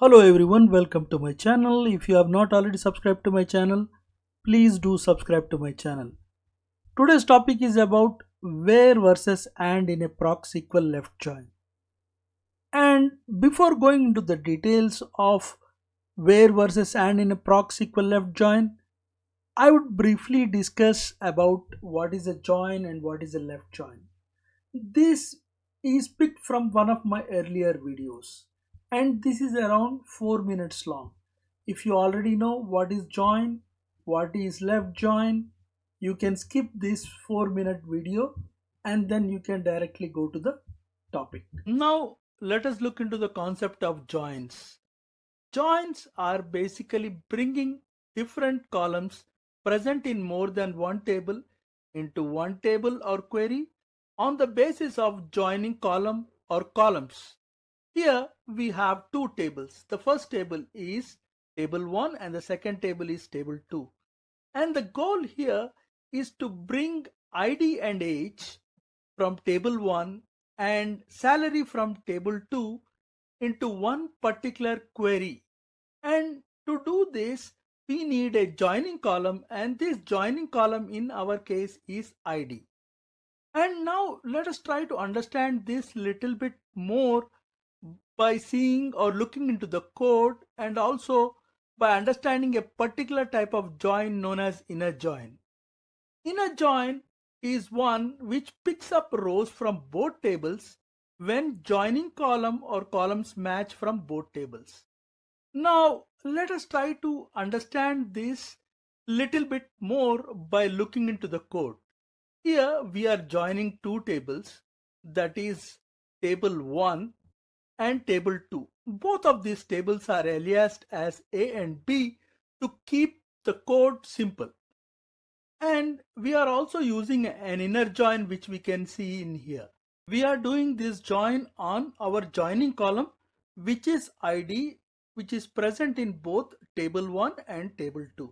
Hello everyone, welcome to my channel. If you have not already subscribed to my channel, please do subscribe to my channel. Today's topic is about where versus and in a proc SQL left join. And before going into the details of where versus and in a proc SQL left join, I would briefly discuss about what is a join and what is a left join. This is picked from one of my earlier videos and this is around 4 minutes long. If you already know what is join, what is left join, you can skip this 4-minute video and then you can directly go to the topic. Now let us look into the concept of joins. Joins are basically bringing different columns present in more than one table into one table or query on the basis of joining column or columns. Here we have two tables. The first table is table 1 and the second table is table 2. And the goal here is to bring ID and age from table 1 and salary from table 2 into one particular query. And to do this, we need a joining column, and this joining column in our case is ID. And now let us try to understand this little bit more by seeing or looking into the code, and also by understanding a particular type of join known as inner join. Inner join is one which picks up rows from both tables when joining column or columns match from both tables. Now let us try to understand this little bit more by looking into the code. Here we are joining two tables, that is table 1 and table 2. Both of these tables are aliased as A and B to keep the code simple. And we are also using an inner join which we can see in here. We are doing this join on our joining column which is ID, which is present in both table 1 and table 2.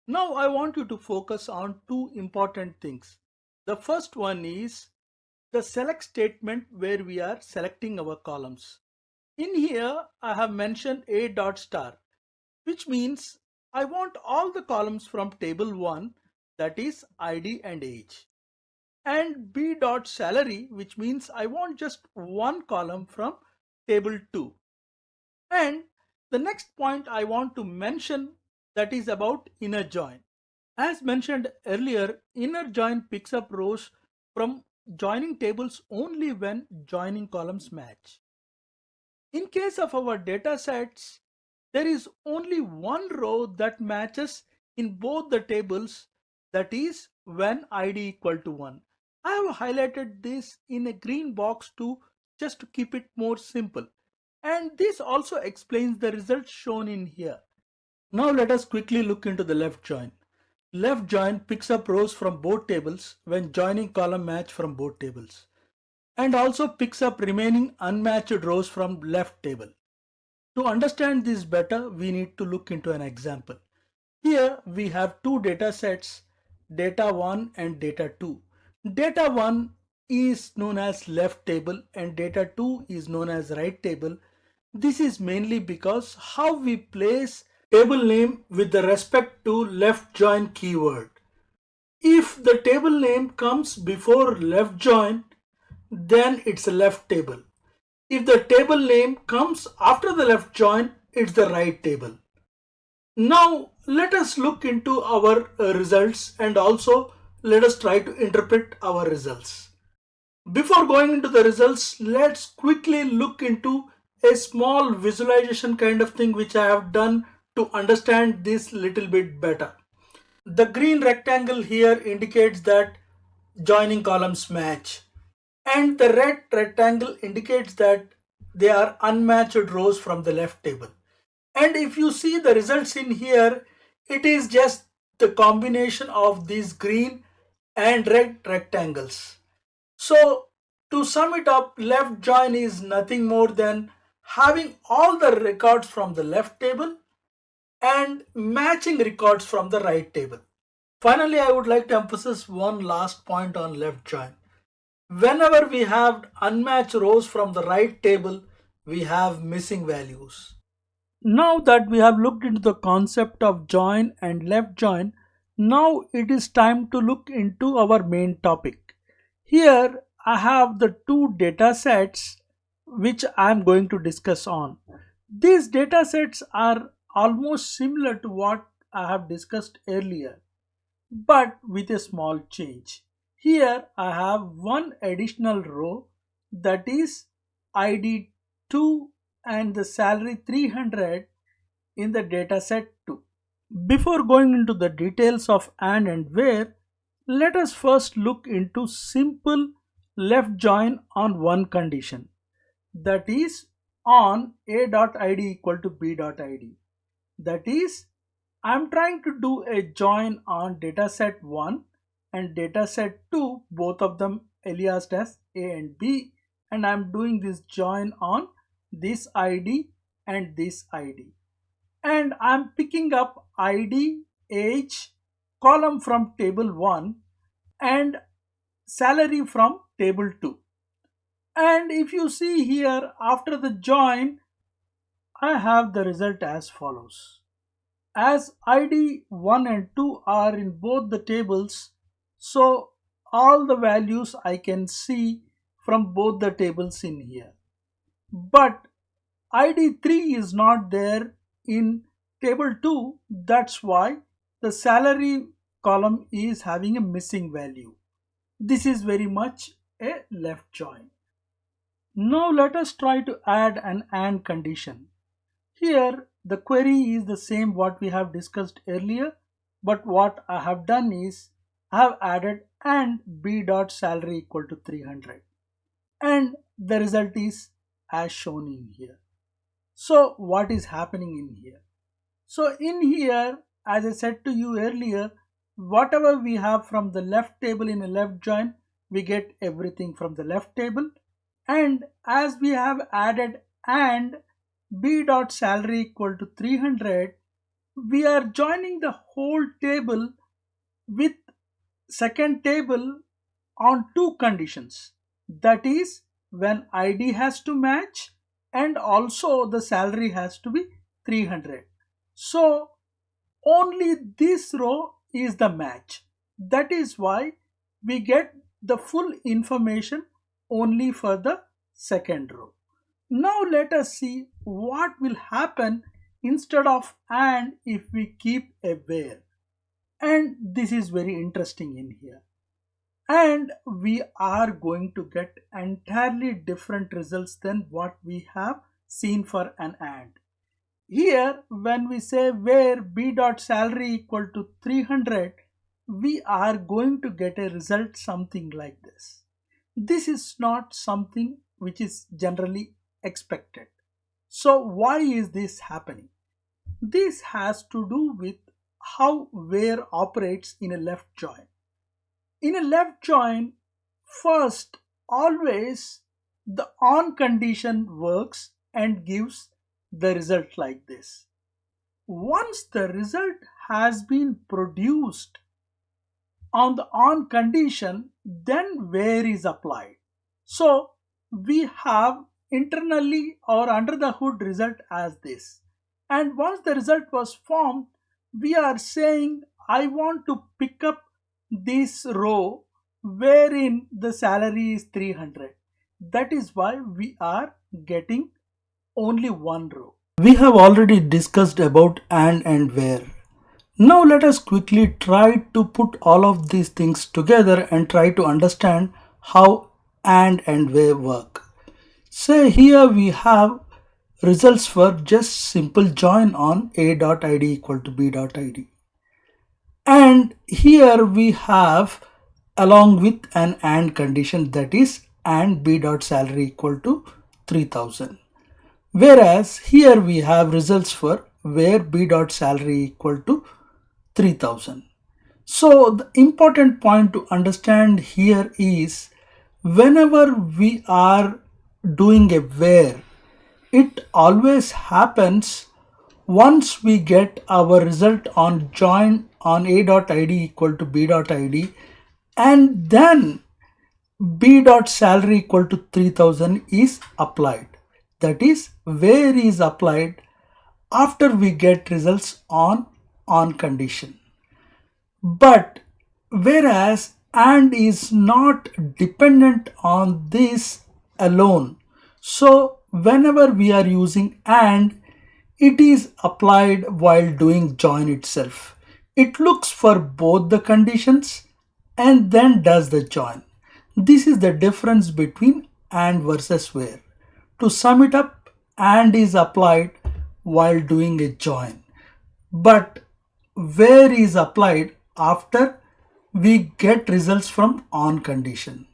Now I want you to focus on two important things. The first one is the select statement where we are selecting our columns. In here I have mentioned a dot star, which means I want all the columns from table 1, that is ID and age, and b dot salary, which means I want just one column from table 2. And the next point I want to mention, that is about inner join. As mentioned earlier, inner join picks up rows from joining tables only when joining columns match. In case of our data sets, there is only one row that matches in both the tables, that is when ID equal to 1. I have highlighted this in a green box too, just to keep it more simple. And this also explains the results shown in here. Now let us quickly look into the left join. Left join picks up rows from both tables when joining column match from both tables, and also picks up remaining unmatched rows from left table. To understand this better, we need to look into an example. Here we have two data sets, data 1 and data 2. Data 1 is known as left table and data 2 is known as right table. This is mainly because how we place table name with the respect to left join keyword. If the table name comes before left join, then it's a left table. If the table name comes after the left join, it's the right table. Now let us look into our results, and also let us try to interpret our results. Before going into the results, let's quickly look into a small visualization kind of thing which I have done to understand this little bit better. The green rectangle here indicates that joining columns match, and the red rectangle indicates that they are unmatched rows from the left table. And if you see the results in here, it is just the combination of these green and red rectangles. So to sum it up, left join is nothing more than having all the records from the left table and matching records from the right table. Finally, I would like to emphasize one last point on left join. Whenever we have unmatched rows from the right table, we have missing values. Now that we have looked into the concept of join and left join, now it is time to look into our main topic. Here I have the two data sets which I am going to discuss on. These data sets are almost similar to what I have discussed earlier, but with a small change. Here I have one additional row, that is ID 2 and the salary 300 in the dataset 2. Before going into the details of and where, let us first look into simple left join on one condition, that is on a.id equal to b.id. That is, I'm trying to do a join on dataset 1 and dataset 2, both of them aliased as A and B, and I'm doing this join on this ID and this ID. And I'm picking up ID, age, column from table 1 and salary from table 2. And if you see here, after the join, I have the result as follows. As ID 1 and 2 are in both the tables, so all the values I can see from both the tables in here. But ID 3 is not there in table 2, that's why the salary column is having a missing value. This is very much a left join. Now let us try to add an AND condition. Here the query is the same what we have discussed earlier, but what I have done is I have added and b.salary equal to 300, and the result is as shown in here. So what is happening in here? So in here, as I said to you earlier, whatever we have from the left table in a left join, we get everything from the left table, and as we have added and b.salary equal to 300, we are joining the whole table with second table on two conditions, that is when ID has to match and also the salary has to be 300. So only this row is the match. That is why we get the full information only for the second row. Now let us see what will happen instead of and if we keep a where. And this is very interesting in here. And we are going to get entirely different results than what we have seen for an and. Here when we say where b.salary equal to 300, we are going to get a result something like this. This is not something which is generally expected. So why is this happening? This has to do with how where operates in a left join. In a left join, first always the on condition works and gives the result like this. Once the result has been produced on the on condition, then where is applied. So we have internally or under the hood result as this, and once the result was formed, we are saying I want to pick up this row wherein the salary is 300. That is why we are getting only one row. We have already discussed about and where. Now let us quickly try to put all of these things together and try to understand how and where work. Say here we have results for just simple join on a.id equal to b.id. And here we have along with an and condition, that is and b.salary equal to 3000. Whereas here we have results for where b.salary equal to 3000. So the important point to understand here is whenever we are doing a where, it always happens once we get our result on join on a.id equal to b.id and then b.salary equal to 3000 is applied. That is where is applied after we get results on condition. But whereas and is not dependent on this alone. So whenever we are using and, it is applied while doing join itself. It looks for both the conditions and then does the join. This is the difference between and versus where. To sum it up, and is applied while doing a join, but where is applied after we get results from on condition.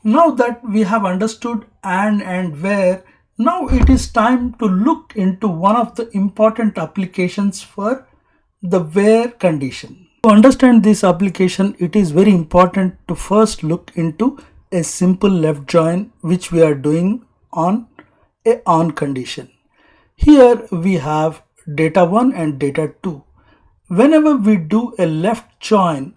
Now that we have understood and where, now it is time to look into one of the important applications for the where condition. To understand this application, it is very important to first look into a simple left join which we are doing on a on condition. Here we have data 1 and data 2. Whenever we do a left join,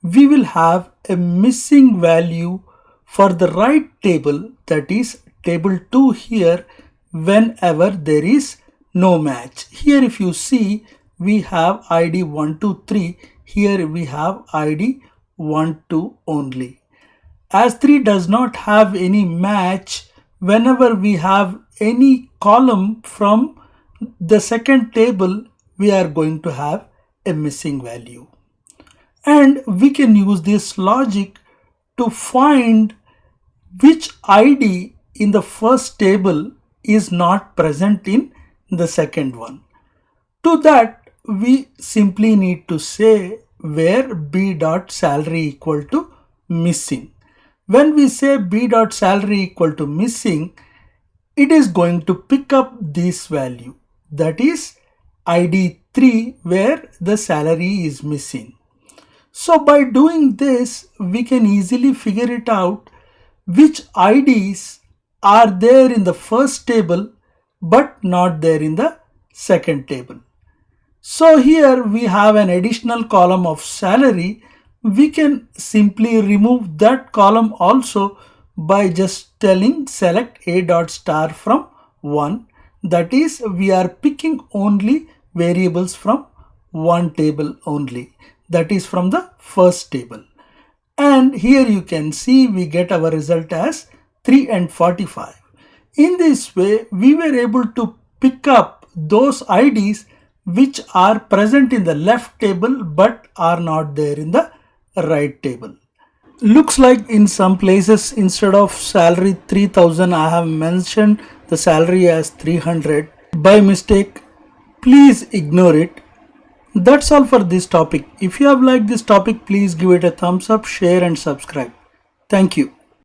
we will have a missing value for the right table, that is table 2 here, whenever there is no match. Here if you see, we have ID 1, 2, 3. Here we have ID 1, 2 only. As 3 does not have any match, whenever we have any column from the second table, we are going to have a missing value. And we can use this logic to find which ID in the first table is not present in the second one. To that, we simply need to say where b dot salary equal to missing. When we say b dot salary equal to missing, it is going to pick up this value, that is ID 3, where the salary is missing. So by doing this, we can easily figure it out which IDs are there in the first table but not there in the second table. So here we have an additional column of salary. We can simply remove that column also by just telling select a dot star from 1. That is, we are picking only variables from one table only, that is from the first table. And here you can see we get our result as 3 and 45. In this way, we were able to pick up those IDs which are present in the left table but are not there in the right table. Looks like in some places instead of salary 3000, I have mentioned the salary as 300 by mistake. Please ignore it. That's all for this topic. If you have liked this topic, please give it a thumbs up, share and subscribe. Thank you.